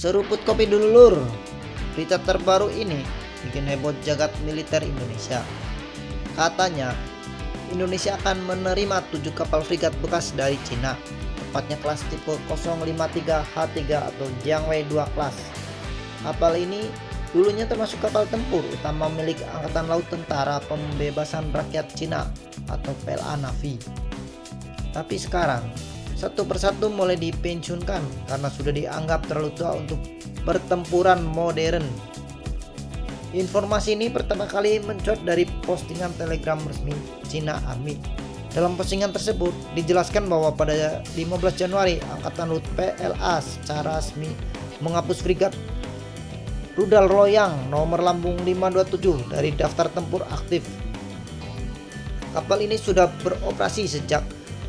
Seruput kopi dulu lur. Berita terbaru ini bikin heboh jagat militer Indonesia. Katanya Indonesia akan menerima 7 kapal frigat bekas dari Cina, tepatnya kelas tipe 053H3 atau Jiangwei 2 kelas. Kapal ini dulunya termasuk kapal tempur utama milik Angkatan Laut Tentara Pembebasan Rakyat Cina atau PLA Navy. Tapi sekarang satu persatu mulai dipensiunkan karena sudah dianggap terlalu tua untuk pertempuran modern. Informasi ini pertama kali mencuat dari postingan Telegram resmi China Army. Dalam postingan tersebut dijelaskan bahwa pada 15 Januari Angkatan Laut PLA secara resmi menghapus frigat rudal Loyang nomor lambung 527 dari daftar tempur aktif. Kapal ini sudah beroperasi sejak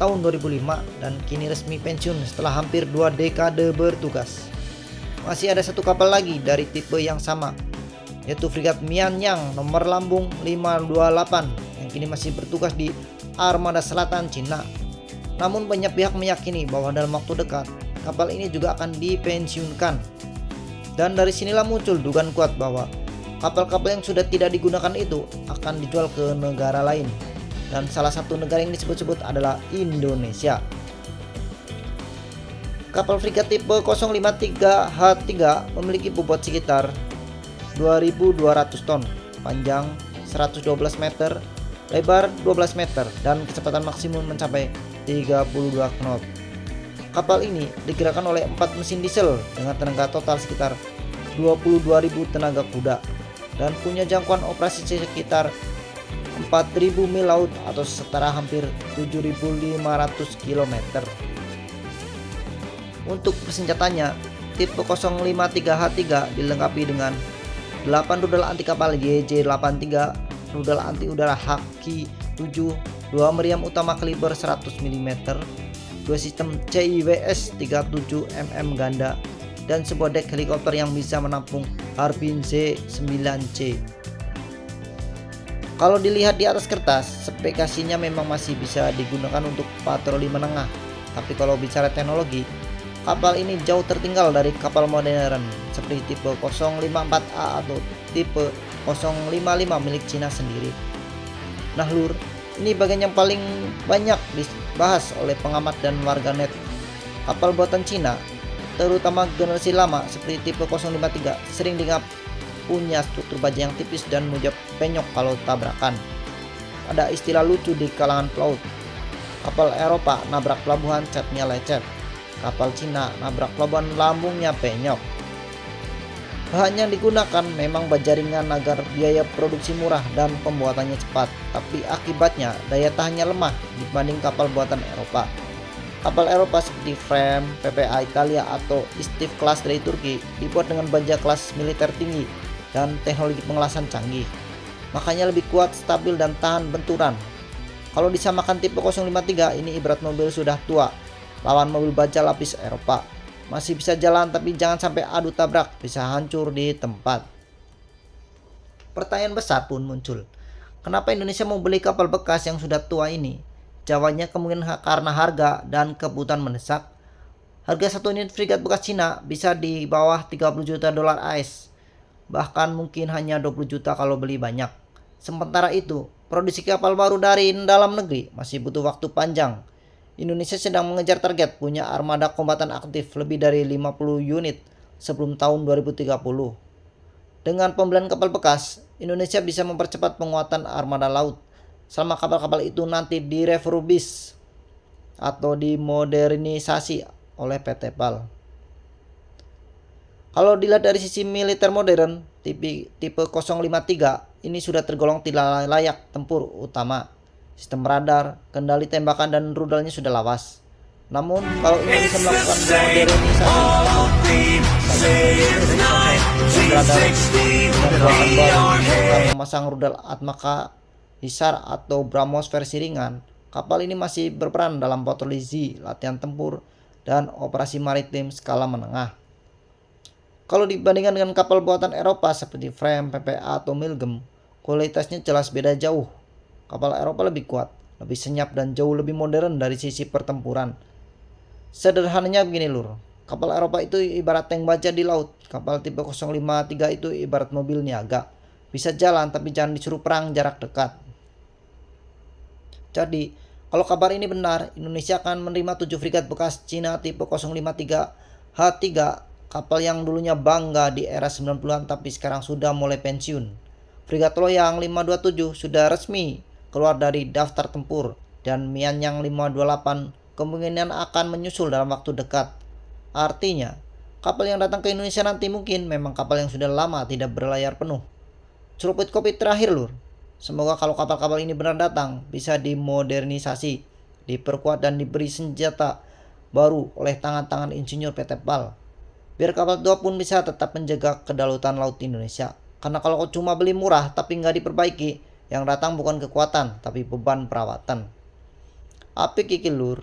tahun 2005 dan kini resmi pensiun setelah hampir 2 dekade bertugas. Masih ada satu kapal lagi dari tipe yang sama, yaitu frigat Mianyang nomor lambung 528 yang kini masih bertugas di Armada Selatan Cina. Namun banyak pihak meyakini bahwa dalam waktu dekat kapal ini juga akan dipensiunkan. Dan dari sinilah muncul dugaan kuat bahwa kapal-kapal yang sudah tidak digunakan itu akan dijual ke negara lain. Dan salah satu negara yang disebut-sebut adalah Indonesia. Kapal frigat tipe 053H3 memiliki bobot sekitar 2.200 ton, panjang 112 meter, lebar 12 meter, dan kecepatan maksimum mencapai 32 knot. Kapal ini digerakkan oleh 4 mesin diesel dengan tenaga total sekitar 22.000 tenaga kuda dan punya jangkauan operasi sekitar 4.000 mil laut atau setara hampir 7.500 km. Untuk persenjatanya, tipe 053H3 dilengkapi dengan 8 rudal anti kapal YJ-83, rudal anti udara Haki-7, 2 meriam utama kaliber 100 mm, 2 sistem CIWS 37 mm ganda, dan sebuah dek helikopter yang bisa menampung Harbin C-9C. Kalau dilihat di atas kertas, spesifikasinya memang masih bisa digunakan untuk patroli menengah. Tapi kalau bicara teknologi, kapal ini jauh tertinggal dari kapal modern seperti tipe 054A atau tipe 055 milik Cina sendiri. Nah lur, ini bagian yang paling banyak dibahas oleh pengamat dan warganet. Kapal buatan Cina, terutama generasi lama seperti tipe 053, sering dianggap punya struktur baja yang tipis dan mudah penyok kalau tabrakan. Ada istilah lucu di kalangan pelaut. Kapal Eropa nabrak pelabuhan catnya lecet. Kapal Cina nabrak pelabuhan lambungnya penyok. Bahan yang digunakan memang baja ringan agar biaya produksi murah dan pembuatannya cepat, tapi akibatnya daya tahannya lemah dibanding kapal buatan Eropa. Kapal Eropa seperti Frame, PPA Italia atau Istif kelas dari Turki dibuat dengan baja kelas militer tinggi dan teknologi pengelasan canggih, makanya lebih kuat, stabil, dan tahan benturan. Kalau disamakan tipe 053, ini ibarat mobil sudah tua lawan mobil baja lapis Eropa. Masih bisa jalan tapi jangan sampai adu tabrak, bisa hancur di tempat. Pertanyaan besar pun muncul, kenapa Indonesia mau beli kapal bekas yang sudah tua ini? Jawabannya kemungkinan karena harga dan kebutuhan mendesak. Harga satu unit frigat bekas Cina bisa di bawah 30 juta dolar AS, bahkan mungkin hanya 20 juta kalau beli banyak. Sementara itu, produksi kapal baru dari dalam negeri masih butuh waktu panjang. Indonesia sedang mengejar target punya armada kombatan aktif lebih dari 50 unit sebelum tahun 2030. Dengan pembelian kapal bekas, Indonesia bisa mempercepat penguatan armada laut selama kapal-kapal itu nanti direfurbish atau dimodernisasi oleh PT PAL. Kalau dilihat dari sisi militer modern, tipe 053 ini sudah tergolong tidak layak tempur utama. Sistem radar, kendali tembakan, dan rudalnya sudah lawas. Namun kalau Indonesia melakukan modernisasi, memasang rudal Atmaka Hisar atau BrahMos versi ringan, kapal ini masih berperan dalam patroli Z, latihan tempur, dan operasi maritim skala menengah. Kalau dibandingkan dengan kapal buatan Eropa seperti Frame, PPA, atau Milgem, kualitasnya jelas beda jauh. Kapal Eropa lebih kuat, lebih senyap, dan jauh lebih modern dari sisi pertempuran. Sederhananya begini lur, Kapal Eropa itu ibarat tank baja di laut. Kapal tipe 053 itu ibarat mobil niaga. Bisa jalan tapi jangan disuruh perang jarak dekat. Jadi, kalau kabar ini benar, Indonesia akan menerima 7 frigat bekas Cina tipe 053 H3, kapal yang dulunya bangga di era 90-an tapi sekarang sudah mulai pensiun. Frigat Loyang 527 sudah resmi keluar dari daftar tempur dan Mianyang 528 kemungkinan akan menyusul dalam waktu dekat. Artinya, kapal yang datang ke Indonesia nanti mungkin memang kapal yang sudah lama tidak berlayar penuh. Seruput kopi terakhir, Lur. Semoga kalau kapal-kapal ini benar datang, bisa dimodernisasi, diperkuat dan diberi senjata baru oleh tangan-tangan insinyur PT PAL. Biar kapal tua pun bisa tetap menjaga kedaulatan laut Indonesia. Karena kalau cuma beli murah tapi nggak diperbaiki, yang datang bukan kekuatan, tapi beban perawatan. Apik iki, Lur.